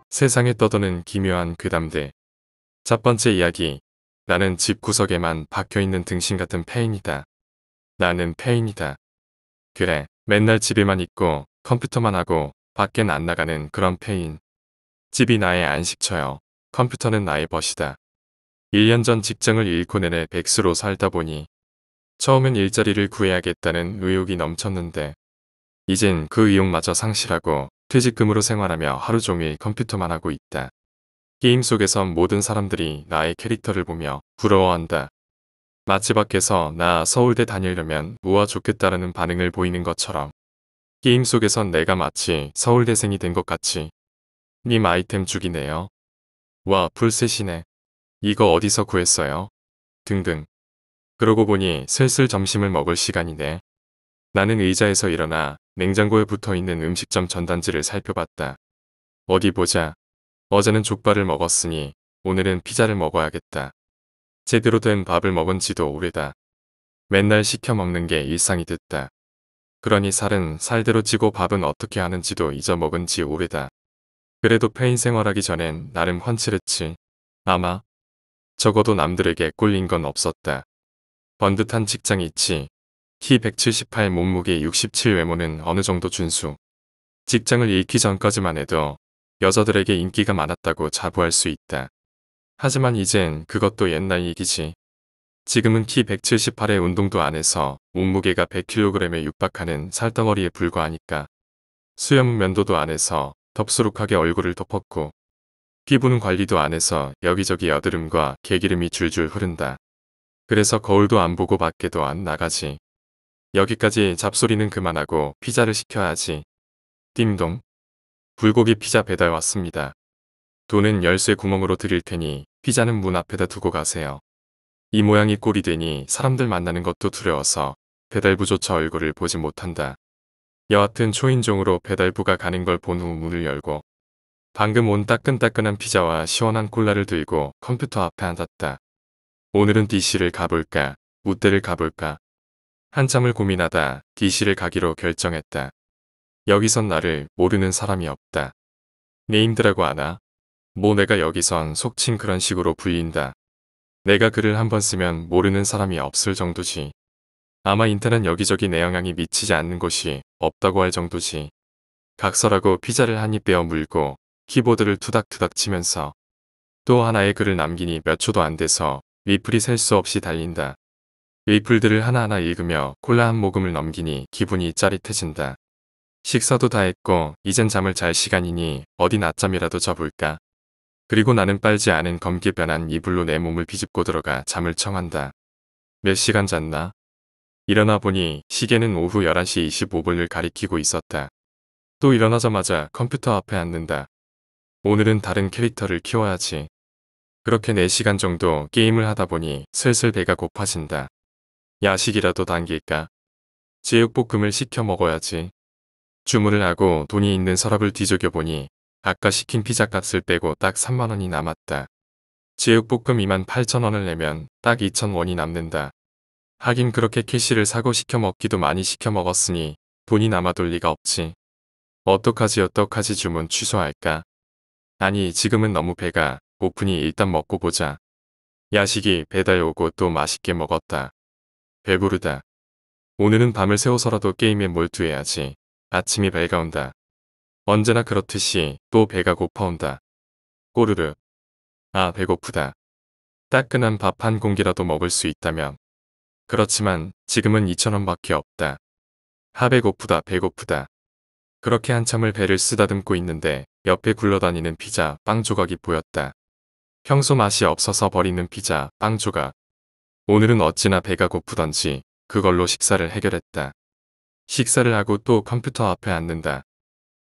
세상에 떠도는 기묘한 괴담들. 첫 번째 이야기. 나는 집 구석에만 박혀있는 등신 같은 페인이다. 나는 페인이다. 그래, 맨날 집에만 있고 컴퓨터만 하고 밖엔 안 나가는 그런 페인. 집이 나의 안식처여. 컴퓨터는 나의 벗이다. 1년 전 직장을 잃고 내내 백수로 살다 보니 처음엔 일자리를 구해야겠다는 의욕이 넘쳤는데 이젠 그 의욕마저 상실하고 퇴직금으로 생활하며 하루 종일 컴퓨터만 하고 있다. 게임 속에선 모든 사람들이 나의 캐릭터를 보며 부러워한다. 마치 밖에서 나 서울대 다니려면 우와 좋겠다라는 반응을 보이는 것처럼 게임 속에선 내가 마치 서울대생이 된 것 같이 님 아이템 죽이네요. 와 풀셋이네. 이거 어디서 구했어요? 등등. 그러고 보니 슬슬 점심을 먹을 시간이네. 나는 의자에서 일어나 냉장고에 붙어있는 음식점 전단지를 살펴봤다. 어디 보자. 어제는 족발을 먹었으니 오늘은 피자를 먹어야겠다. 제대로 된 밥을 먹은 지도 오래다. 맨날 시켜 먹는 게 일상이 됐다. 그러니 살은 살대로 찌고 밥은 어떻게 하는지도 잊어먹은 지 오래다. 그래도 페인 생활하기 전엔 나름 훤칠했지. 아마 적어도 남들에게 꼴린 건 없었다. 번듯한 직장이 있지. 키 178 몸무게 67 외모는 어느 정도 준수. 직장을 잃기 전까지만 해도 여자들에게 인기가 많았다고 자부할 수 있다. 하지만 이젠 그것도 옛날 얘기지. 지금은 키 178에 운동도 안 해서 몸무게가 100kg에 육박하는 살덩어리에 불과하니까 수염 면도도 안 해서 덥수룩하게 얼굴을 덮었고 피부는 관리도 안 해서 여기저기 여드름과 개기름이 줄줄 흐른다. 그래서 거울도 안 보고 밖에도 안 나가지. 여기까지 잡소리는 그만하고 피자를 시켜야지. 띵동. 불고기 피자 배달 왔습니다. 돈은 열쇠 구멍으로 드릴 테니 피자는 문 앞에다 두고 가세요. 이 모양이 꼴이 되니 사람들 만나는 것도 두려워서 배달부조차 얼굴을 보지 못한다. 여하튼 초인종으로 배달부가 가는 걸 본 후 문을 열고 방금 온 따끈따끈한 피자와 시원한 콜라를 들고 컴퓨터 앞에 앉았다. 오늘은 DC를 가볼까, 무대를 가볼까. 한참을 고민하다 DC를 가기로 결정했다. 여기선 나를 모르는 사람이 없다. 네임드라고 하나? 뭐 내가 여기선 속칭 그런 식으로 불린다. 내가 글을 한번 쓰면 모르는 사람이 없을 정도지. 아마 인터넷 여기저기 내 영향이 미치지 않는 곳이 없다고 할 정도지. 각설하고 피자를 한 입 베어 물고 키보드를 투닥투닥 치면서 또 하나의 글을 남기니 몇 초도 안 돼서 리플이 셀 수 없이 달린다. 리플들을 하나하나 읽으며 콜라 한 모금을 넘기니 기분이 짜릿해진다. 식사도 다 했고 이젠 잠을 잘 시간이니 어디 낮잠이라도 자볼까. 그리고 나는 빨지 않은 검게 변한 이불로 내 몸을 비집고 들어가 잠을 청한다. 몇 시간 잤나? 일어나 보니 시계는 오후 11시 25분을 가리키고 있었다. 또 일어나자마자 컴퓨터 앞에 앉는다. 오늘은 다른 캐릭터를 키워야지. 그렇게 4시간 정도 게임을 하다 보니 슬슬 배가 고파진다. 야식이라도 당길까? 제육볶음을 시켜 먹어야지. 주문을 하고 돈이 있는 서랍을 뒤적여 보니 아까 시킨 피자 값을 빼고 딱 3만원이 남았다. 제육볶음 28,000원을 내면 딱 2,000원이 남는다. 하긴 그렇게 캐시를 사고 시켜 먹기도 많이 시켜 먹었으니 돈이 남아돌 리가 없지. 어떡하지 주문 취소할까? 아니 지금은 너무 배가 고프니 일단 먹고 보자. 야식이 배달 오고 또 맛있게 먹었다. 배부르다. 오늘은 밤을 새워서라도 게임에 몰두해야지. 아침이 밝아온다. 언제나 그렇듯이 또 배가 고파온다. 꼬르르. 아 배고프다. 따끈한 밥 한 공기라도 먹을 수 있다면. 그렇지만 지금은 2,000원밖에 없다. 배고프다 배고프다. 그렇게 한참을 배를 쓰다듬고 있는데 옆에 굴러다니는 피자, 빵 조각이 보였다. 평소 맛이 없어서 버리는 피자, 빵 조각. 오늘은 어찌나 배가 고프던지 그걸로 식사를 해결했다. 식사를 하고 또 컴퓨터 앞에 앉는다.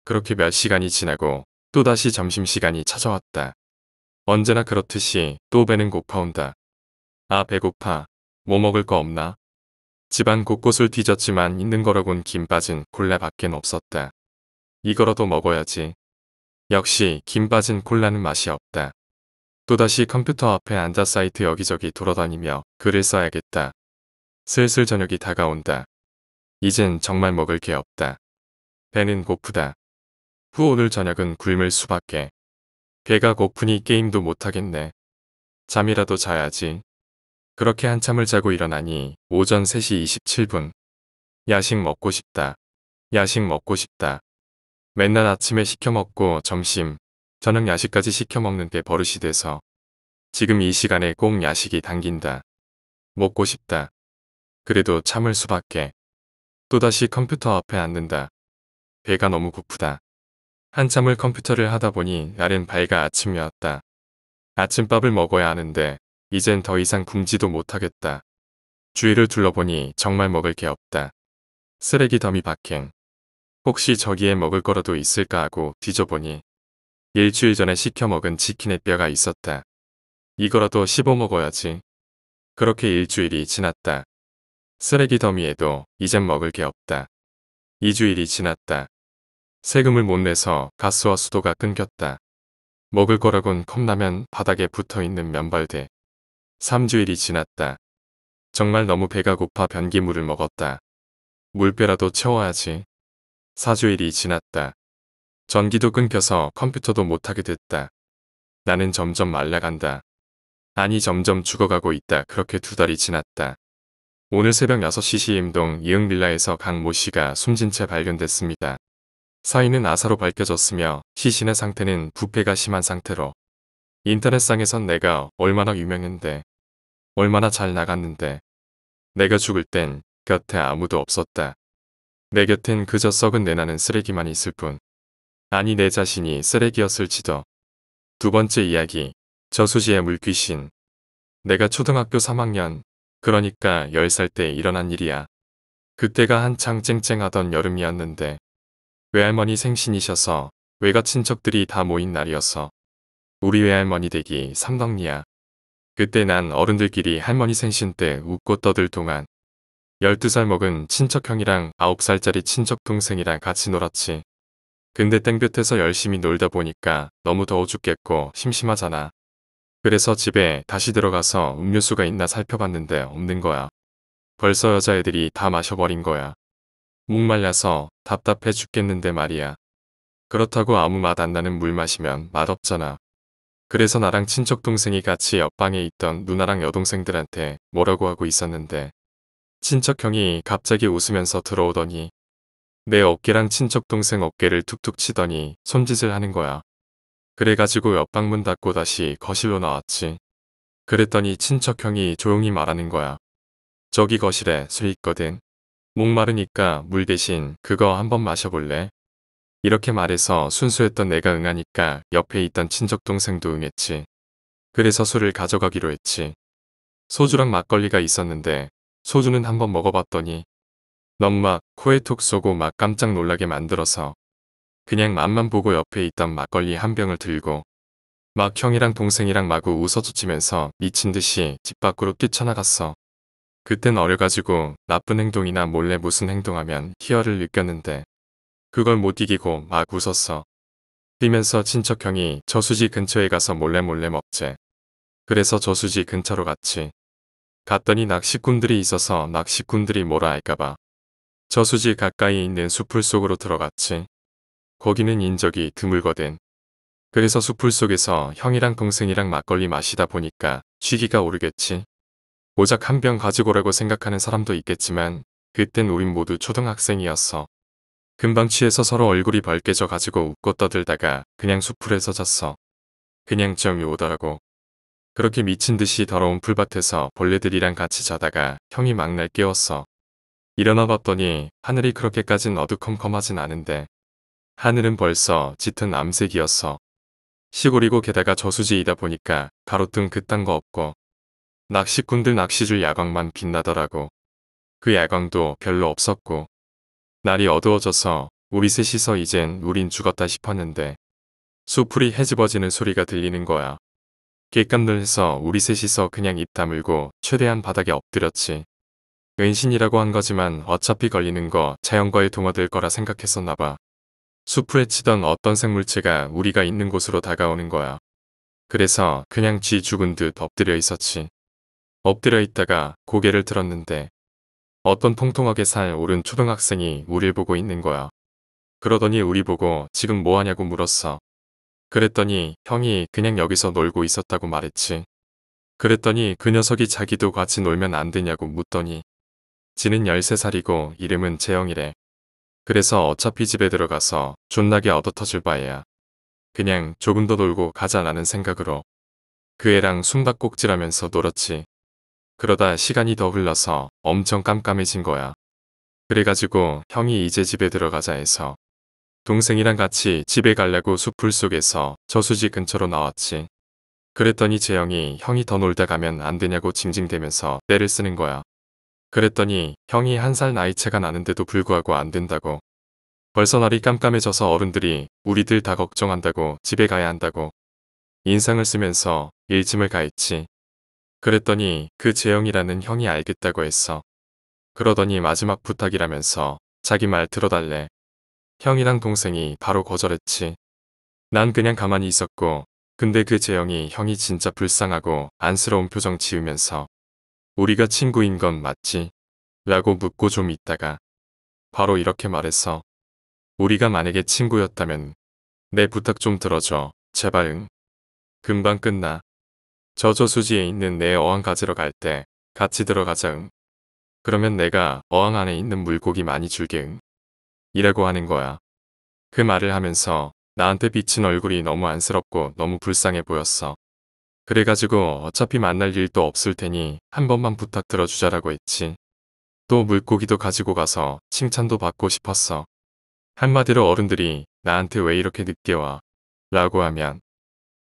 그렇게 몇 시간이 지나고 또다시 점심시간이 찾아왔다. 언제나 그렇듯이 또 배는 고파온다. 아 배고파. 뭐 먹을 거 없나? 집안 곳곳을 뒤졌지만 있는 거라곤 김 빠진 콜라밖엔 없었다. 이거라도 먹어야지. 역시 김 빠진 콜라는 맛이 없다. 또다시 컴퓨터 앞에 앉아 사이트 여기저기 돌아다니며 글을 써야겠다. 슬슬 저녁이 다가온다. 이젠 정말 먹을 게 없다. 배는 고프다. 오늘 저녁은 굶을 수밖에. 배가 고프니 게임도 못하겠네. 잠이라도 자야지. 그렇게 한참을 자고 일어나니 오전 3시 27분. 야식 먹고 싶다. 야식 먹고 싶다. 맨날 아침에 시켜 먹고 점심, 저녁 야식까지 시켜 먹는 게 버릇이 돼서 지금 이 시간에 꼭 야식이 당긴다. 먹고 싶다. 그래도 참을 수밖에. 또다시 컴퓨터 앞에 앉는다. 배가 너무 고프다. 한참을 컴퓨터를 하다 보니 날은 밝아 아침이었다. 아침밥을 먹어야 하는데 이젠 더 이상 굶지도 못하겠다. 주위를 둘러보니 정말 먹을 게 없다. 쓰레기 더미 박행. 혹시 저기에 먹을 거라도 있을까 하고 뒤져보니 일주일 전에 시켜 먹은 치킨의 뼈가 있었다. 이거라도 씹어 먹어야지. 그렇게 일주일이 지났다. 쓰레기 더미에도 이젠 먹을 게 없다. 2주일이 지났다. 세금을 못 내서 가스와 수도가 끊겼다. 먹을 거라곤 컵라면 바닥에 붙어있는 면발대. 3주일이 지났다. 정말 너무 배가 고파 변기물을 먹었다. 물배라도 채워야지. 4주일이 지났다. 전기도 끊겨서 컴퓨터도 못하게 됐다. 나는 점점 말라간다. 아니 점점 죽어가고 있다. 그렇게 2달이 지났다. 오늘 새벽 6시 시임동 이응빌라에서 강 모 씨가 숨진 채 발견됐습니다. 사인은 아사로 밝혀졌으며 시신의 상태는 부패가 심한 상태로 인터넷상에선 내가 얼마나 유명했는데 얼마나 잘 나갔는데 내가 죽을 땐 곁에 아무도 없었다. 내 곁엔 그저 썩은 내나는 쓰레기만 있을 뿐. 아니 내 자신이 쓰레기였을지도. 두 번째 이야기. 저수지의 물귀신. 내가 초등학교 3학년, 그러니까 10살 때 일어난 일이야. 그때가 한창 쨍쨍하던 여름이었는데 외할머니 생신이셔서 외가 친척들이 다 모인 날이었어. 우리 외할머니 댁이 삼덕리야. 그때 난 어른들끼리 할머니 생신 때 웃고 떠들 동안 12살 먹은 친척형이랑 9살짜리 친척동생이랑 같이 놀았지. 근데 땡볕에서 열심히 놀다 보니까 너무 더워 죽겠고 심심하잖아. 그래서 집에 다시 들어가서 음료수가 있나 살펴봤는데 없는 거야. 벌써 여자애들이 다 마셔버린 거야. 목말라서 답답해 죽겠는데 말이야. 그렇다고 아무 맛 안 나는 물 마시면 맛없잖아. 그래서 나랑 친척동생이 같이 옆방에 있던 누나랑 여동생들한테 뭐라고 하고 있었는데 친척형이 갑자기 웃으면서 들어오더니 내 어깨랑 친척동생 어깨를 툭툭 치더니 손짓을 하는 거야. 그래가지고 옆방 문 닫고 다시 거실로 나왔지. 그랬더니 친척형이 조용히 말하는 거야. 저기 거실에 술 있거든. 목마르니까 물 대신 그거 한번 마셔볼래? 이렇게 말해서 순수했던 내가 응하니까 옆에 있던 친척동생도 응했지. 그래서 술을 가져가기로 했지. 소주랑 막걸리가 있었는데 소주는 한번 먹어봤더니 너무 막 코에 톡 쏘고 막 깜짝 놀라게 만들어서 그냥 맛만 보고 옆에 있던 막걸리 한 병을 들고 막 형이랑 동생이랑 마구 웃어주치면서 미친 듯이 집 밖으로 뛰쳐나갔어. 그땐 어려가지고 나쁜 행동이나 몰래 무슨 행동하면 희열을 느꼈는데 그걸 못 이기고 막 웃었어. 뛰면서 친척형이 저수지 근처에 가서 몰래 먹재. 그래서 저수지 근처로 갔지. 갔더니 낚시꾼들이 있어서 낚시꾼들이 뭐라 할까봐 저수지 가까이 있는 숲풀 속으로 들어갔지. 거기는 인적이 드물거든. 그래서 숲풀 속에서 형이랑 동생이랑 막걸리 마시다 보니까 취기가 오르겠지. 오작 한 병 가지고 오라고 생각하는 사람도 있겠지만 그땐 우린 모두 초등학생이었어. 금방 취해서 서로 얼굴이 벌개져 가지고 웃고 떠들다가 그냥 숲풀에서 잤어. 그냥 점이 오더라고. 그렇게 미친 듯이 더러운 풀밭에서 벌레들이랑 같이 자다가 형이 막 날 깨웠어. 일어나 봤더니 하늘이 그렇게까진 어두컴컴하진 않은데 하늘은 벌써 짙은 암색이었어. 시골이고 게다가 저수지이다 보니까 가로등 그딴 거 없고 낚시꾼들 낚시줄 야광만 빛나더라고. 그 야광도 별로 없었고 날이 어두워져서 우리 셋이서 이젠 우린 죽었다 싶었는데 수풀이 헤집어지는 소리가 들리는 거야. 객감놀해서 우리 셋이서 그냥 입 다물고 최대한 바닥에 엎드렸지. 은신이라고 한 거지만 어차피 걸리는 거 자연과의 동화될 거라 생각했었나 봐. 숲을 헤치던 어떤 생물체가 우리가 있는 곳으로 다가오는 거야. 그래서 그냥 쥐 죽은 듯 엎드려 있었지. 엎드려 있다가 고개를 들었는데 어떤 통통하게 살 오른 초등학생이 우릴 보고 있는 거야. 그러더니 우리 보고 지금 뭐하냐고 물었어. 그랬더니 형이 그냥 여기서 놀고 있었다고 말했지. 그랬더니 그 녀석이 자기도 같이 놀면 안 되냐고 묻더니 지는 13살이고 이름은 재영이래. 그래서 어차피 집에 들어가서 존나게 얻어터질 바에야 그냥 조금 더 놀고 가자라는 생각으로 그 애랑 숨바꼭질하면서 놀았지. 그러다 시간이 더 흘러서 엄청 깜깜해진 거야. 그래가지고 형이 이제 집에 들어가자 해서 동생이랑 같이 집에 가려고 숲풀 속에서 저수지 근처로 나왔지. 그랬더니 재영이 형이 더 놀다 가면 안 되냐고 징징대면서 떼를 쓰는 거야. 그랬더니 형이 1살 나이 차가 나는데도 불구하고 안 된다고. 벌써 날이 깜깜해져서 어른들이 우리들 다 걱정한다고 집에 가야 한다고 인상을 쓰면서 일침을 가했지. 그랬더니 그 재영이라는 형이 알겠다고 했어. 그러더니 마지막 부탁이라면서 자기 말 들어달래. 형이랑 동생이 바로 거절했지. 난 그냥 가만히 있었고 근데 그 재영이 형이 진짜 불쌍하고 안쓰러운 표정 지으면서 우리가 친구인 건 맞지? 라고 묻고 좀 있다가 바로 이렇게 말했어. 우리가 만약에 친구였다면 내 부탁 좀 들어줘. 제발 응. 금방 끝나. 저 저수지에 있는 내 어항 가지러 갈 때 같이 들어가자 응. 그러면 내가 어항 안에 있는 물고기 많이 줄게 응. 이라고 하는 거야. 그 말을 하면서 나한테 비친 얼굴이 너무 안쓰럽고 너무 불쌍해 보였어. 그래가지고 어차피 만날 일도 없을 테니 한 번만 부탁 들어주자라고 했지. 또 물고기도 가지고 가서 칭찬도 받고 싶었어. 한마디로 어른들이 나한테 왜 이렇게 늦게 와? 라고 하면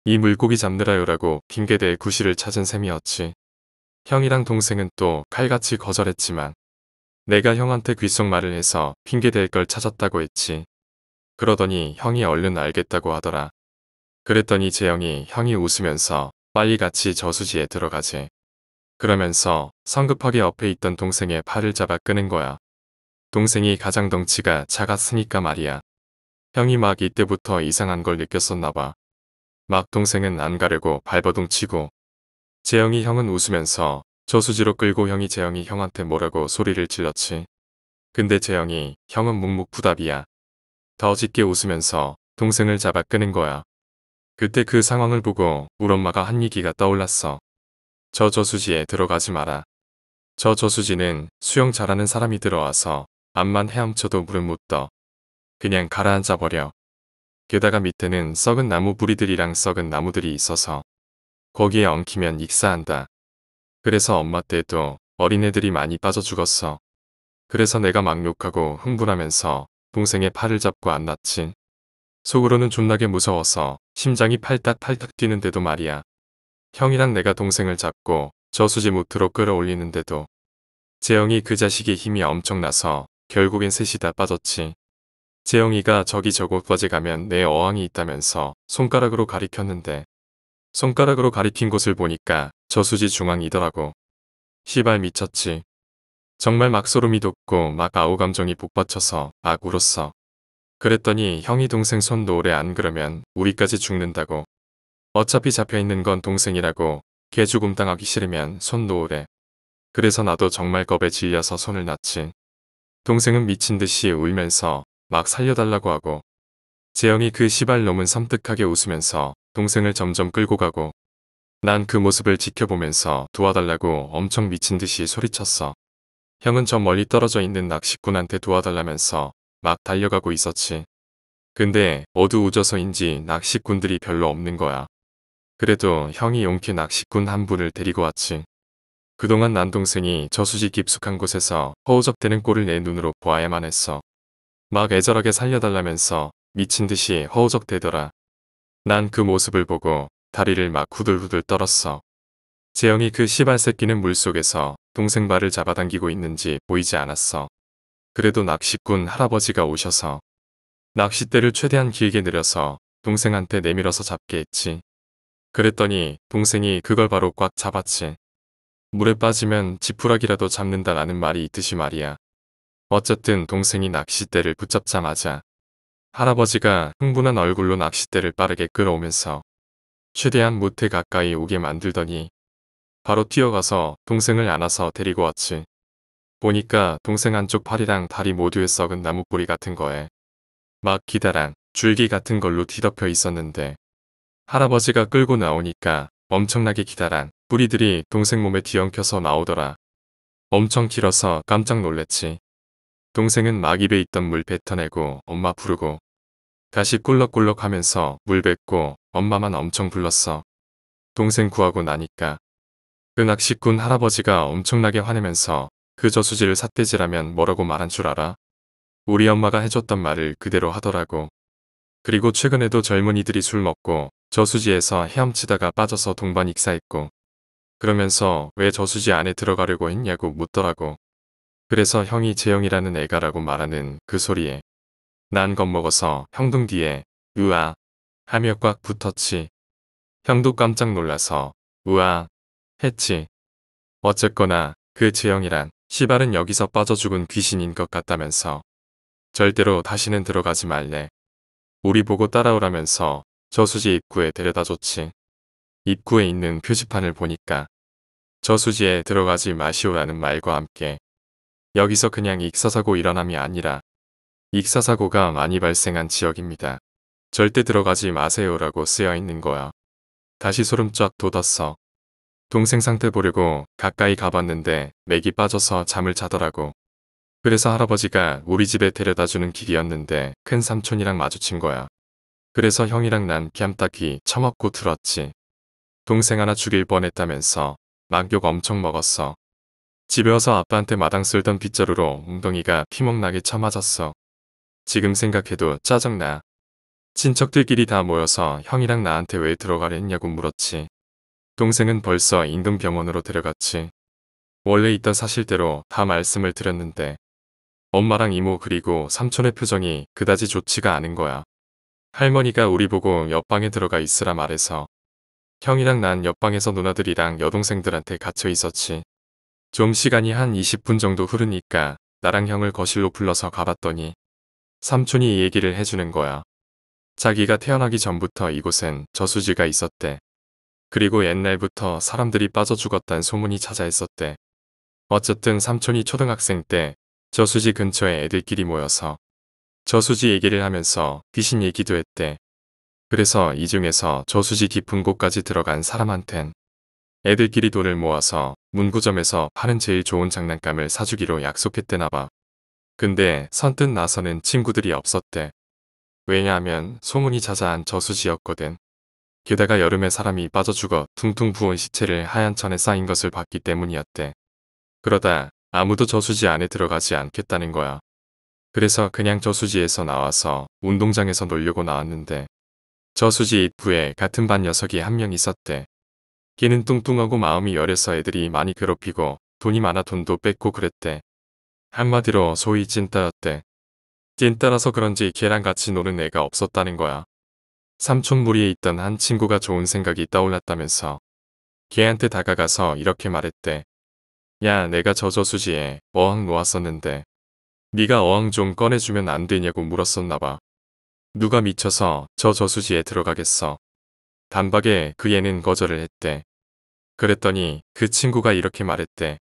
이 물고기 잡느라요라고 핑계대에 구실을 찾은 셈이었지. 형이랑 동생은 또 칼같이 거절했지만 내가 형한테 귓속말을 해서 핑계댈 걸 찾았다고 했지. 그러더니 형이 얼른 알겠다고 하더라. 그랬더니 재영이 형이 웃으면서 빨리 같이 저수지에 들어가지. 그러면서 성급하게 옆에 있던 동생의 팔을 잡아 끄는 거야. 동생이 가장 덩치가 작았으니까 말이야. 형이 막 이때부터 이상한 걸 느꼈었나 봐. 막 동생은 안 가려고 발버둥 치고 재영이 형은 웃으면서 저수지로 끌고 형이 재영이 형한테 뭐라고 소리를 질렀지. 근데 재영이 형은 묵묵부답이야. 더 짙게 웃으면서 동생을 잡아 끄는 거야. 그때 그 상황을 보고 우리 엄마가 한 얘기가 떠올랐어. 저 저수지에 들어가지 마라. 저 저수지는 수영 잘하는 사람이 들어와서 앞만 헤엄쳐도 물은 못 떠. 그냥 가라앉아 버려. 게다가 밑에는 썩은 나무 뿌리들이랑 썩은 나무들이 있어서 거기에 엉키면 익사한다. 그래서 엄마 때도 어린애들이 많이 빠져 죽었어. 그래서 내가 막 욕하고 흥분하면서 동생의 팔을 잡고 안 놨지. 속으로는 존나게 무서워서 심장이 팔딱팔딱 뛰는데도 말이야. 형이랑 내가 동생을 잡고 저수지 무트로 끌어올리는데도 재영이 그 자식의 힘이 엄청나서 결국엔 셋이 다 빠졌지. 재영이가 저기 저곳까지 가면 내 어항이 있다면서 손가락으로 가리켰는데 손가락으로 가리킨 곳을 보니까 저수지 중앙이더라고. 시발 미쳤지. 정말 막 소름이 돋고 막 아우 감정이 복받쳐서 막 울었어. 그랬더니 형이 동생 손 놓으래 안 그러면 우리까지 죽는다고. 어차피 잡혀있는 건 동생이라고 개죽음 당하기 싫으면 손 놓으래. 그래서 나도 정말 겁에 질려서 손을 놨지. 동생은 미친 듯이 울면서 막 살려달라고 하고 재영이 그 시발 놈은 섬뜩하게 웃으면서 동생을 점점 끌고 가고 난 그 모습을 지켜보면서 도와달라고 엄청 미친 듯이 소리쳤어. 형은 저 멀리 떨어져 있는 낚시꾼한테 도와달라면서 막 달려가고 있었지. 근데 어두워져서인지 낚시꾼들이 별로 없는 거야. 그래도 형이 용케 낚시꾼 한 분을 데리고 왔지. 그동안 난 동생이 저수지 깊숙한 곳에서 허우적대는 꼴을 내 눈으로 보아야만 했어. 막 애절하게 살려달라면서 미친 듯이 허우적대더라. 난 그 모습을 보고 다리를 막 후들후들 떨었어. 재영이 그 시발 새끼는 물속에서 동생 발을 잡아당기고 있는지 보이지 않았어. 그래도 낚시꾼 할아버지가 오셔서 낚싯대를 최대한 길게 늘려서 동생한테 내밀어서 잡게 했지. 그랬더니 동생이 그걸 바로 꽉 잡았지. 물에 빠지면 지푸라기라도 잡는다라는 말이 있듯이 말이야. 어쨌든 동생이 낚싯대를 붙잡자마자 할아버지가 흥분한 얼굴로 낚싯대를 빠르게 끌어오면서 최대한 무태 가까이 오게 만들더니 바로 뛰어가서 동생을 안아서 데리고 왔지. 보니까 동생 한쪽 팔이랑 다리 모두에 썩은 나무뿌리 같은 거에 막 기다란 줄기 같은 걸로 뒤덮여 있었는데 할아버지가 끌고 나오니까 엄청나게 기다란 뿌리들이 동생 몸에 뒤엉켜서 나오더라. 엄청 길어서 깜짝 놀랬지. 동생은 막 입에 있던 물 뱉어내고 엄마 부르고 다시 꿀럭꿀럭 하면서 물 뱉고 엄마만 엄청 불렀어. 동생 구하고 나니까 그 낚시꾼 할아버지가 엄청나게 화내면서 그 저수지를 삿대질하면 뭐라고 말한 줄 알아? 우리 엄마가 해줬던 말을 그대로 하더라고. 그리고 최근에도 젊은이들이 술 먹고 저수지에서 헤엄치다가 빠져서 동반 익사했고 그러면서 왜 저수지 안에 들어가려고 했냐고 묻더라고. 그래서 형이 재영이라는 애가라고 말하는 그 소리에 난 겁먹어서 형등 뒤에 으아 하며 꽉 붙었지. 형도 깜짝 놀라서 우아 했지. 어쨌거나 그 재영이란 시발은 여기서 빠져 죽은 귀신인 것 같다면서 절대로 다시는 들어가지 말래. 우리 보고 따라오라면서 저수지 입구에 데려다 줬지. 입구에 있는 표지판을 보니까 저수지에 들어가지 마시오라는 말과 함께 여기서 그냥 익사사고 일어남이 아니라 익사사고가 많이 발생한 지역입니다. 절대 들어가지 마세요라고 쓰여 있는 거야. 다시 소름 쫙 돋았어. 동생 상태 보려고 가까이 가봤는데 맥이 빠져서 잠을 자더라고. 그래서 할아버지가 우리 집에 데려다주는 길이었는데 큰 삼촌이랑 마주친 거야. 그래서 형이랑 난 뺨따기 처먹고 들었지. 동생 하나 죽일 뻔했다면서 막 욕 엄청 먹었어. 집에 와서 아빠한테 마당 쓸던 빗자루로 웅덩이가 피멍나게 쳐맞았어. 지금 생각해도 짜증나. 친척들끼리 다 모여서 형이랑 나한테 왜 들어가려 했냐고 물었지. 동생은 벌써 인근병원으로 데려갔지. 원래 있던 사실대로 다 말씀을 드렸는데 엄마랑 이모 그리고 삼촌의 표정이 그다지 좋지가 않은 거야. 할머니가 우리 보고 옆방에 들어가 있으라 말해서 형이랑 난 옆방에서 누나들이랑 여동생들한테 갇혀 있었지. 좀 시간이 한 20분 정도 흐르니까 나랑 형을 거실로 불러서 가봤더니 삼촌이 이 얘기를 해주는 거야. 자기가 태어나기 전부터 이곳엔 저수지가 있었대. 그리고 옛날부터 사람들이 빠져 죽었단 소문이 자자했었대. 어쨌든 삼촌이 초등학생 때 저수지 근처에 애들끼리 모여서 저수지 얘기를 하면서 귀신 얘기도 했대. 그래서 이 중에서 저수지 깊은 곳까지 들어간 사람한텐 애들끼리 돈을 모아서 문구점에서 파는 제일 좋은 장난감을 사주기로 약속했대나봐. 근데 선뜻 나서는 친구들이 없었대. 왜냐하면 소문이 자자한 저수지였거든. 게다가 여름에 사람이 빠져 죽어 퉁퉁 부은 시체를 하얀 천에 쌓인 것을 봤기 때문이었대. 그러다 아무도 저수지 안에 들어가지 않겠다는 거야. 그래서 그냥 저수지에서 나와서 운동장에서 놀려고 나왔는데 저수지 입구에 같은 반 녀석이 한 명 있었대. 걔는 뚱뚱하고 마음이 여려서 애들이 많이 괴롭히고 돈이 많아 돈도 뺏고 그랬대. 한마디로 소위 찐따였대. 찐따라서 그런지 걔랑 같이 노는 애가 없었다는 거야. 삼촌 무리에 있던 한 친구가 좋은 생각이 떠올랐다면서 걔한테 다가가서 이렇게 말했대. 야, 내가 저 저수지에 어항 놓았었는데 네가 어항 좀 꺼내주면 안 되냐고 물었었나봐. 누가 미쳐서 저 저수지에 들어가겠어. 단박에 그 애는 거절을 했대. 그랬더니 그 친구가 이렇게 말했대.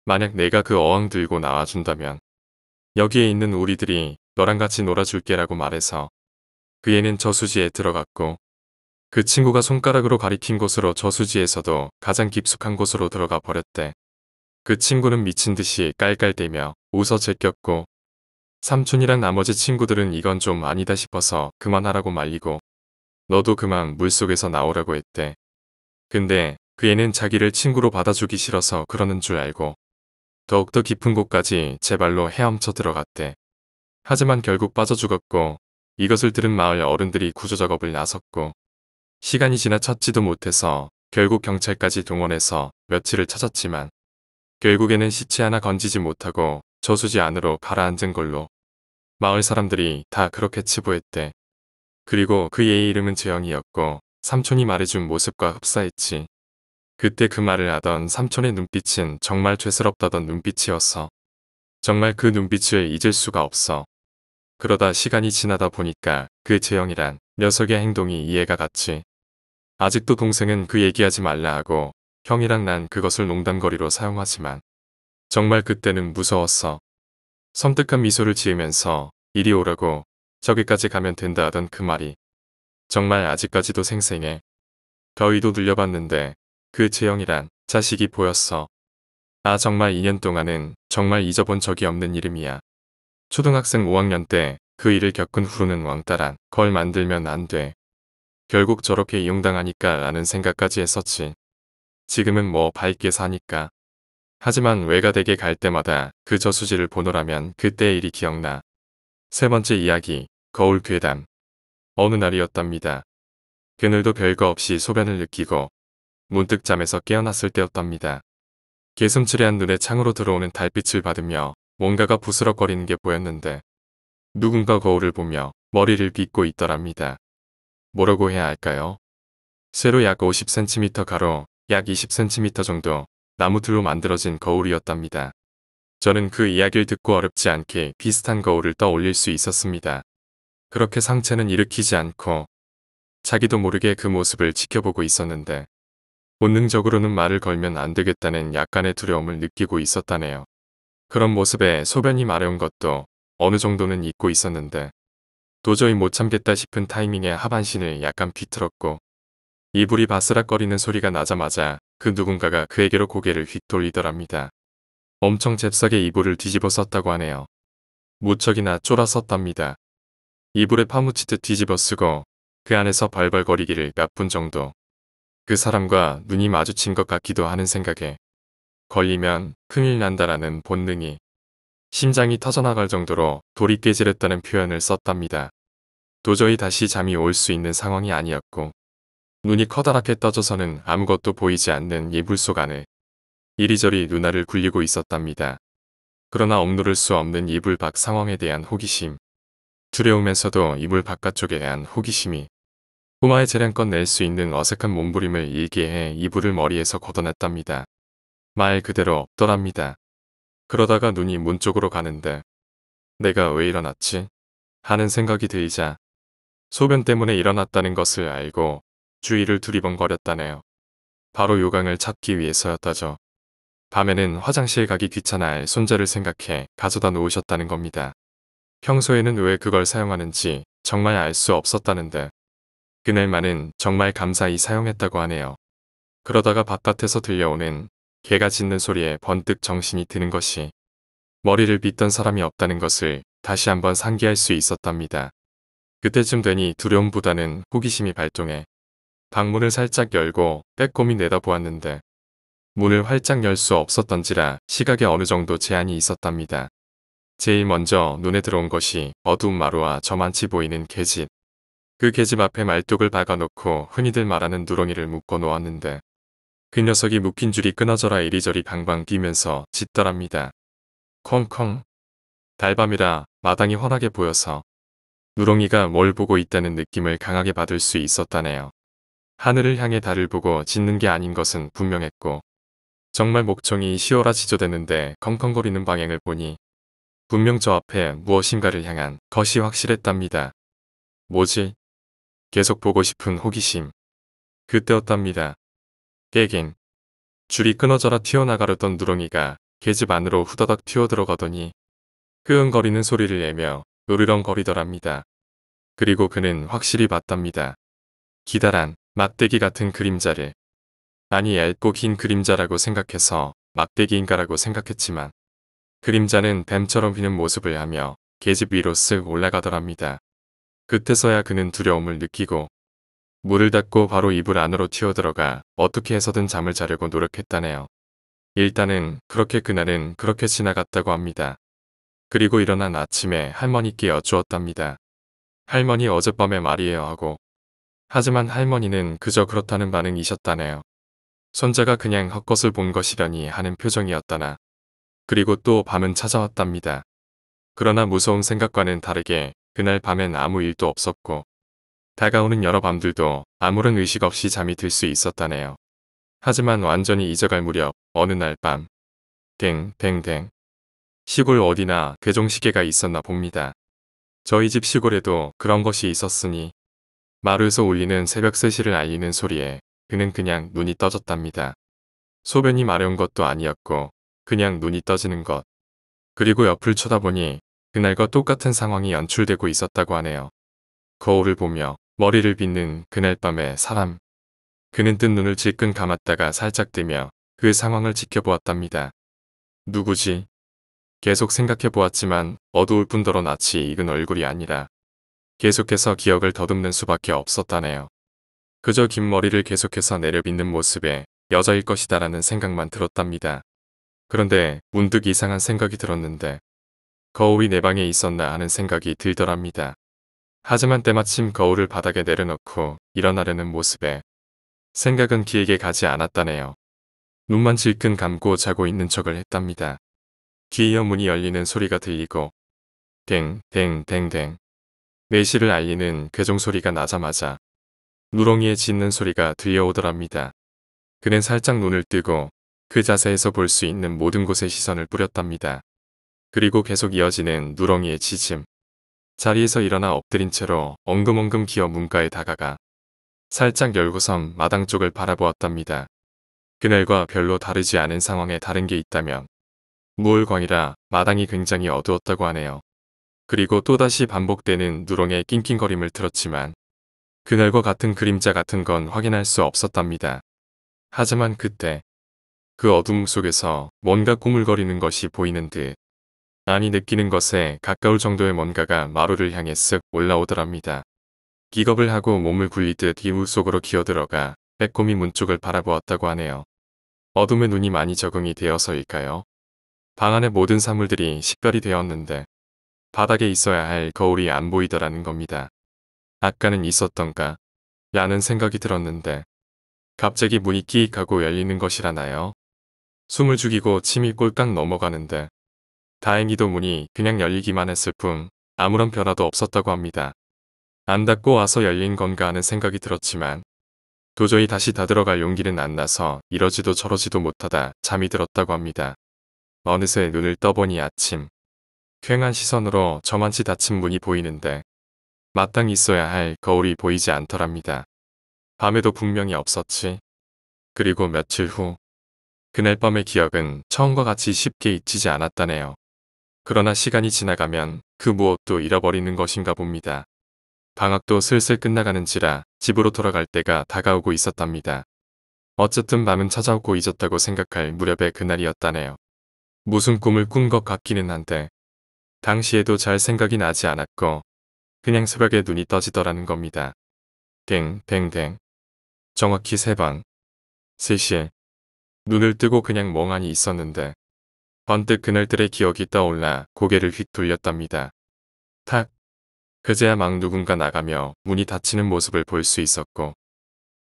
만약 내가 그 어항 들고 나와준다면 여기에 있는 우리들이 너랑 같이 놀아줄게라고 말해서 그 애는 저수지에 들어갔고 그 친구가 손가락으로 가리킨 곳으로 저수지에서도 가장 깊숙한 곳으로 들어가 버렸대. 그 친구는 미친 듯이 깔깔대며 웃어 제꼈고 삼촌이랑 나머지 친구들은 이건 좀 아니다 싶어서 그만하라고 말리고 너도 그만 물속에서 나오라고 했대. 근데 그 애는 자기를 친구로 받아주기 싫어서 그러는 줄 알고 더욱더 깊은 곳까지 제 발로 헤엄쳐 들어갔대. 하지만 결국 빠져 죽었고 이것을 들은 마을 어른들이 구조 작업을 나섰고 시간이 지나 찾지도 못해서 결국 경찰까지 동원해서 며칠을 찾았지만 결국에는 시체 하나 건지지 못하고 저수지 안으로 가라앉은 걸로 마을 사람들이 다 그렇게 치부했대. 그리고 그 애의 이름은 재영이었고 삼촌이 말해준 모습과 흡사했지. 그때 그 말을 하던 삼촌의 눈빛은 정말 죄스럽다던 눈빛이었어. 정말 그 눈빛을 잊을 수가 없어. 그러다 시간이 지나다 보니까 그 재영이란 녀석의 행동이 이해가 갔지. 아직도 동생은 그 얘기하지 말라 하고 형이랑 난 그것을 농담거리로 사용하지만 정말 그때는 무서웠어. 섬뜩한 미소를 지으면서 이리 오라고 저기까지 가면 된다 하던 그 말이 정말 아직까지도 생생해. 더위도 늘려봤는데 그 재영이란 자식이 보였어. 아 정말 2년 동안은 정말 잊어본 적이 없는 이름이야. 초등학생 5학년 때 그 일을 겪은 후로는 왕따란 걸 만들면 안 돼. 결국 저렇게 이용당하니까 라는 생각까지 했었지. 지금은 뭐 밝게 사니까. 하지만 외가댁에 갈 때마다 그 저수지를 보노라면 그때의 일이 기억나. 세 번째 이야기, 거울 괴담. 어느 날이었답니다. 그늘도 별거 없이 소변을 느끼고 문득 잠에서 깨어났을 때였답니다. 개슴츠레한 눈에 창으로 들어오는 달빛을 받으며 뭔가가 부스럭거리는 게 보였는데 누군가 거울을 보며 머리를 빗고 있더랍니다. 뭐라고 해야 할까요? 세로 약 50cm 가로 약 20cm 정도 나무틀로 만들어진 거울이었답니다. 저는 그 이야기를 듣고 어렵지 않게 비슷한 거울을 떠올릴 수 있었습니다. 그렇게 상체는 일으키지 않고 자기도 모르게 그 모습을 지켜보고 있었는데 본능적으로는 말을 걸면 안 되겠다는 약간의 두려움을 느끼고 있었다네요. 그런 모습에 소변이 마려운 것도 어느 정도는 잊고 있었는데 도저히 못 참겠다 싶은 타이밍에 하반신을 약간 비틀었고 이불이 바스락거리는 소리가 나자마자 그 누군가가 그에게로 고개를 휙 돌리더랍니다. 엄청 잽싸게 이불을 뒤집어 썼다고 하네요. 무척이나 쫄아 썼답니다. 이불에 파묻히듯 뒤집어 쓰고 그 안에서 벌벌거리기를 몇 분 정도. 그 사람과 눈이 마주친 것 같기도 하는 생각에 걸리면 큰일 난다라는 본능이 심장이 터져나갈 정도로 돌이 깨지렸다는 표현을 썼답니다. 도저히 다시 잠이 올 수 있는 상황이 아니었고 눈이 커다랗게 떠져서는 아무것도 보이지 않는 이불 속 안을 이리저리 눈알을 굴리고 있었답니다. 그러나 억누를 수 없는 이불 밖 상황에 대한 호기심, 두려우면서도 이불 바깥쪽에 대한 호기심이 꼬마의 재량껏 낼 수 있는 어색한 몸부림을 일게 해 이불을 머리에서 걷어냈답니다. 말 그대로 없더랍니다. 그러다가 눈이 문 쪽으로 가는데 내가 왜 일어났지? 하는 생각이 들자 소변 때문에 일어났다는 것을 알고 주위를 두리번거렸다네요. 바로 요강을 찾기 위해서였다죠. 밤에는 화장실 가기 귀찮아할 손자를 생각해 가져다 놓으셨다는 겁니다. 평소에는 왜 그걸 사용하는지 정말 알 수 없었다는데 그날만은 정말 감사히 사용했다고 하네요. 그러다가 바깥에서 들려오는 개가 짖는 소리에 번뜩 정신이 드는 것이 머리를 빗던 사람이 없다는 것을 다시 한번 상기할 수 있었답니다. 그때쯤 되니 두려움보다는 호기심이 발동해 방문을 살짝 열고 빼꼼히 내다보았는데 문을 활짝 열 수 없었던지라 시각에 어느 정도 제한이 있었답니다. 제일 먼저 눈에 들어온 것이 어두운 마루와 저만치 보이는 계집. 그 계집 앞에 말뚝을 박아놓고 흔히들 말하는 누렁이를 묶어 놓았는데 그 녀석이 묶인 줄이 끊어져라 이리저리 방방 뛰면서 짖더랍니다. 콩콩. 달밤이라 마당이 환하게 보여서 누렁이가 뭘 보고 있다는 느낌을 강하게 받을 수 있었다네요. 하늘을 향해 달을 보고 짖는 게 아닌 것은 분명했고 정말 목청이 시어라 지저대는데 컹컹거리는 방향을 보니 분명 저 앞에 무엇인가를 향한 것이 확실했답니다. 뭐지? 계속 보고 싶은 호기심. 그때였답니다. 깨갱. 줄이 끊어져라 튀어나가려던 누렁이가 계집 안으로 후다닥 튀어들어가더니 끄응거리는 소리를 내며 으르렁거리더랍니다. 그리고 그는 확실히 봤답니다. 기다란 막대기 같은 그림자를. 아니 얇고 긴 그림자라고 생각해서 막대기인가라고 생각했지만 그림자는 뱀처럼 휘는 모습을 하며 계집 위로 쓱 올라가더랍니다. 그때서야 그는 두려움을 느끼고 문을 닫고 바로 이불 안으로 튀어들어가 어떻게 해서든 잠을 자려고 노력했다네요. 일단은 그렇게 그날은 그렇게 지나갔다고 합니다. 그리고 일어난 아침에 할머니께 여쭈었답니다. 할머니 어젯밤에 말이에요 하고. 하지만 할머니는 그저 그렇다는 반응이셨다네요. 손자가 그냥 헛것을 본 것이려니 하는 표정이었다나. 그리고 또 밤은 찾아왔답니다. 그러나 무서운 생각과는 다르게 그날 밤엔 아무 일도 없었고 다가오는 여러 밤들도 아무런 의식 없이 잠이 들 수 있었다네요. 하지만 완전히 잊어갈 무렵 어느 날 밤 댕댕댕 시골 어디나 괴종시계가 있었나 봅니다. 저희 집 시골에도 그런 것이 있었으니 마루에서 울리는 새벽 3시를 알리는 소리에 그는 그냥 눈이 떠졌답니다. 소변이 마려운 것도 아니었고 그냥 눈이 떠지는 것. 그리고 옆을 쳐다보니 그날과 똑같은 상황이 연출되고 있었다고 하네요. 거울을 보며 머리를 빗는 그날 밤의 사람. 그는 뜬 눈을 질끈 감았다가 살짝 뜨며 그 상황을 지켜보았답니다. 누구지? 계속 생각해 보았지만 어두울 뿐더러 낯이 익은 얼굴이 아니라 계속해서 기억을 더듬는 수밖에 없었다네요. 그저 긴 머리를 계속해서 내려빗는 모습에 여자일 것이다라는 생각만 들었답니다. 그런데 문득 이상한 생각이 들었는데 거울이 내 방에 있었나 하는 생각이 들더랍니다. 하지만 때마침 거울을 바닥에 내려놓고 일어나려는 모습에 생각은 길게 가지 않았다네요. 눈만 질끈 감고 자고 있는 척을 했답니다. 뒤이어 문이 열리는 소리가 들리고 댕댕댕댕 내실을 알리는 괴종소리가 나자마자 누렁이에 짖는 소리가 들려오더랍니다. 그는 살짝 눈을 뜨고 그 자세에서 볼 수 있는 모든 곳에 시선을 뿌렸답니다. 그리고 계속 이어지는 누렁이의 짖음. 자리에서 일어나 엎드린 채로 엉금엉금 기어 문가에 다가가 살짝 열고선 마당 쪽을 바라보았답니다. 그날과 별로 다르지 않은 상황에 다른 게 있다면 무을광이라 마당이 굉장히 어두웠다고 하네요. 그리고 또다시 반복되는 누렁의 낑낑거림을 들었지만 그날과 같은 그림자 같은 건 확인할 수 없었답니다. 하지만 그때 그 어둠 속에서 뭔가 꾸물거리는 것이 보이는 듯 아니 느끼는 것에 가까울 정도의 뭔가가 마루를 향해 쓱 올라오더랍니다. 기겁을 하고 몸을 굴리듯 이불 속으로 기어들어가 빼꼼히 문 쪽을 바라보았다고 하네요. 어둠에 눈이 많이 적응이 되어서일까요? 방 안의 모든 사물들이 식별이 되었는데 바닥에 있어야 할 거울이 안 보이더라는 겁니다. 아까는 있었던가? 라는 생각이 들었는데 갑자기 문이 끼익 하고 열리는 것이라나요? 숨을 죽이고 침이 꼴깍 넘어가는데 다행히도 문이 그냥 열리기만 했을 뿐 아무런 변화도 없었다고 합니다. 안 닫고 와서 열린 건가 하는 생각이 들었지만 도저히 다시 닫으러갈 용기는 안 나서 이러지도 저러지도 못하다 잠이 들었다고 합니다. 어느새 눈을 떠보니 아침. 퀭한 시선으로 저만치 닫힌 문이 보이는데 마땅히 있어야 할 거울이 보이지 않더랍니다. 밤에도 분명히 없었지. 그리고 며칠 후 그날 밤의 기억은 처음과 같이 쉽게 잊히지 않았다네요. 그러나 시간이 지나가면 그 무엇도 잃어버리는 것인가 봅니다. 방학도 슬슬 끝나가는지라 집으로 돌아갈 때가 다가오고 있었답니다. 어쨌든 밤은 찾아오고 잊었다고 생각할 무렵의 그날이었다네요. 무슨 꿈을 꾼 것 같기는 한데 당시에도 잘 생각이 나지 않았고 그냥 새벽에 눈이 떠지더라는 겁니다. 댕댕댕 정확히 3번 3시에 눈을 뜨고 그냥 멍하니 있었는데 번뜩 그날들의 기억이 떠올라 고개를 휙 돌렸답니다. 탁! 그제야 막 누군가 나가며 문이 닫히는 모습을 볼 수 있었고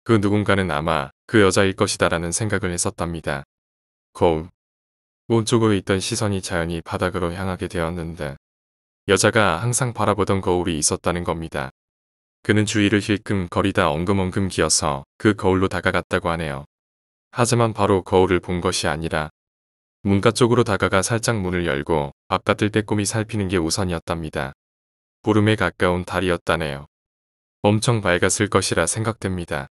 그 누군가는 아마 그 여자일 것이다라는 생각을 했었답니다. 거울. 문 쪽으로 있던 시선이 자연히 바닥으로 향하게 되었는데 여자가 항상 바라보던 거울이 있었다는 겁니다. 그는 주위를 힐끔 거리다 엉금엉금 기어서 그 거울로 다가갔다고 하네요. 하지만 바로 거울을 본 것이 아니라 문가 쪽으로 다가가 살짝 문을 열고 바깥을 빼꼼히 살피는 게 우선이었답니다. 보름에 가까운 달이었다네요. 엄청 밝았을 것이라 생각됩니다.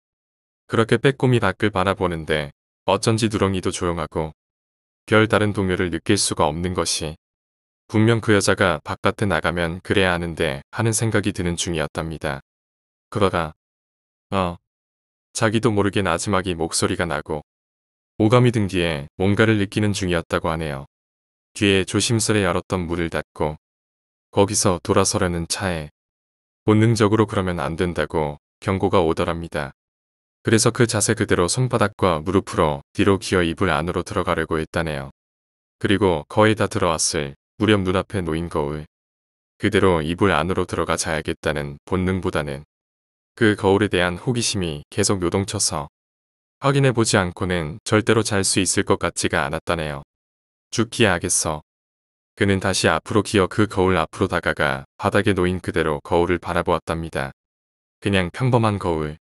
그렇게 빼꼼히 밖을 바라보는데 어쩐지 누렁이도 조용하고 별 다른 동요를 느낄 수가 없는 것이 분명 그 여자가 바깥에 나가면 그래야 하는데 하는 생각이 드는 중이었답니다. 그러다 자기도 모르게 나지막이 목소리가 나고 오감이 든 뒤에 뭔가를 느끼는 중이었다고 하네요. 뒤에 조심스레 열었던 문을 닫고 거기서 돌아서려는 차에 본능적으로 그러면 안 된다고 경고가 오더랍니다. 그래서 그 자세 그대로 손바닥과 무릎으로 뒤로 기어 이불 안으로 들어가려고 했다네요. 그리고 거의 다 들어왔을 무렵 눈앞에 놓인 거울. 그대로 이불 안으로 들어가 자야겠다는 본능보다는 그 거울에 대한 호기심이 계속 요동쳐서 확인해보지 않고는 절대로 잘 수 있을 것 같지가 않았다네요. 죽기야 하겠어. 그는 다시 앞으로 기어 그 거울 앞으로 다가가 바닥에 놓인 그대로 거울을 바라보았답니다. 그냥 평범한 거울.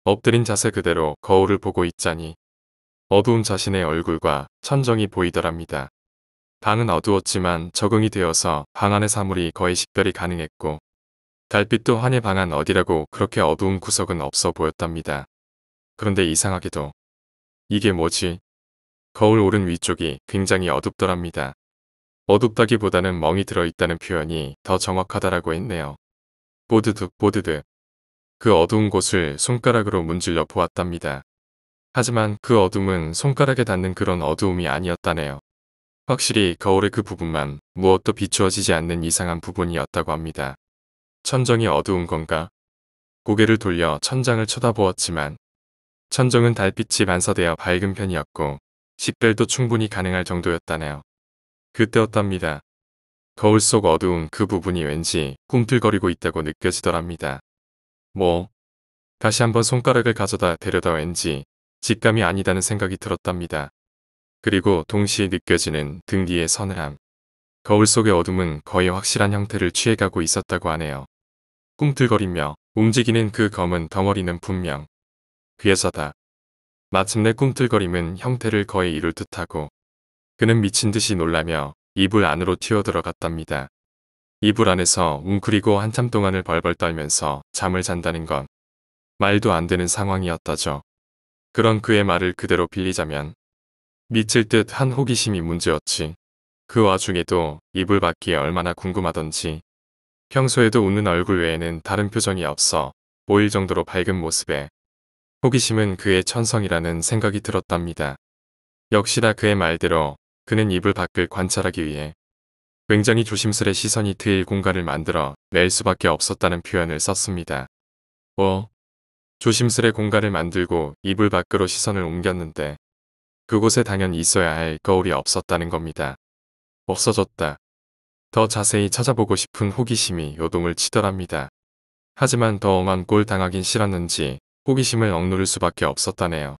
엎드린 자세 그대로 거울을 보고 있자니 어두운 자신의 얼굴과 천정이 보이더랍니다. 방은 어두웠지만 적응이 되어서 방 안의 사물이 거의 식별이 가능했고 달빛도 환히 방 안 어디라고 그렇게 어두운 구석은 없어 보였답니다. 그런데 이상하게도 이게 뭐지? 거울 오른 위쪽이 굉장히 어둡더랍니다. 어둡다기보다는 멍이 들어있다는 표현이 더 정확하다라고 했네요. 뽀드득 뽀드득 그 어두운 곳을 손가락으로 문질러 보았답니다. 하지만 그 어둠은 손가락에 닿는 그런 어두움이 아니었다네요. 확실히 거울의 그 부분만 무엇도 비추어지지 않는 이상한 부분이었다고 합니다. 천정이 어두운 건가? 고개를 돌려 천장을 쳐다보았지만 천정은 달빛이 반사되어 밝은 편이었고 식별도 충분히 가능할 정도였다네요. 그때였답니다. 거울 속 어두운 그 부분이 왠지 꿈틀거리고 있다고 느껴지더랍니다. 다시 한번 손가락을 가져다 대려다 왠지 직감이 아니다는 생각이 들었답니다. 그리고 동시에 느껴지는 등 뒤의 서늘함. 거울 속의 어둠은 거의 확실한 형태를 취해가고 있었다고 하네요. 꿈틀거리며 움직이는 그 검은 덩어리는 분명 그 여자다. 마침내 꿈틀거림은 형태를 거의 이룰 듯하고 그는 미친 듯이 놀라며 이불 안으로 튀어들어갔답니다. 이불 안에서 웅크리고 한참 동안을 벌벌 떨면서 잠을 잔다는 건 말도 안 되는 상황이었다죠. 그런 그의 말을 그대로 빌리자면 미칠 듯 한 호기심이 문제였지. 그 와중에도 이불 밖이 얼마나 궁금하던지 평소에도 웃는 얼굴 외에는 다른 표정이 없어 보일 정도로 밝은 모습에 호기심은 그의 천성이라는 생각이 들었답니다. 역시나 그의 말대로 그는 이불 밖을 관찰하기 위해 굉장히 조심스레 시선이 트일 공간을 만들어 낼 수밖에 없었다는 표현을 썼습니다. 조심스레 공간을 만들고 이불 밖으로 시선을 옮겼는데 그곳에 당연히 있어야 할 거울이 없었다는 겁니다. 없어졌다. 더 자세히 찾아보고 싶은 호기심이 요동을 치더랍니다. 하지만 더 엄한 꼴 당하긴 싫었는지 호기심을 억누를 수밖에 없었다네요.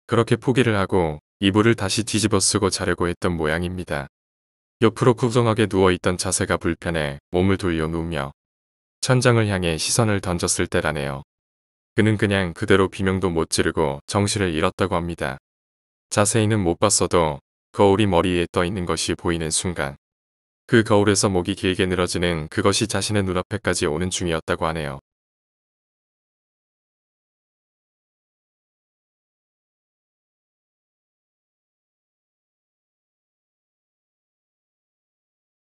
그렇게 포기를 하고 이불을 다시 뒤집어 쓰고 자려고 했던 모양입니다. 옆으로 구성하게 누워있던 자세가 불편해 몸을 돌려누우며 천장을 향해 시선을 던졌을 때라네요. 그는 그냥 그대로 비명도 못 지르고 정신을 잃었다고 합니다. 자세히는 못 봤어도 거울이 머리 위에 떠 있는 것이 보이는 순간 그 거울에서 목이 길게 늘어지는 그것이 자신의 눈앞에까지 오는 중이었다고 하네요.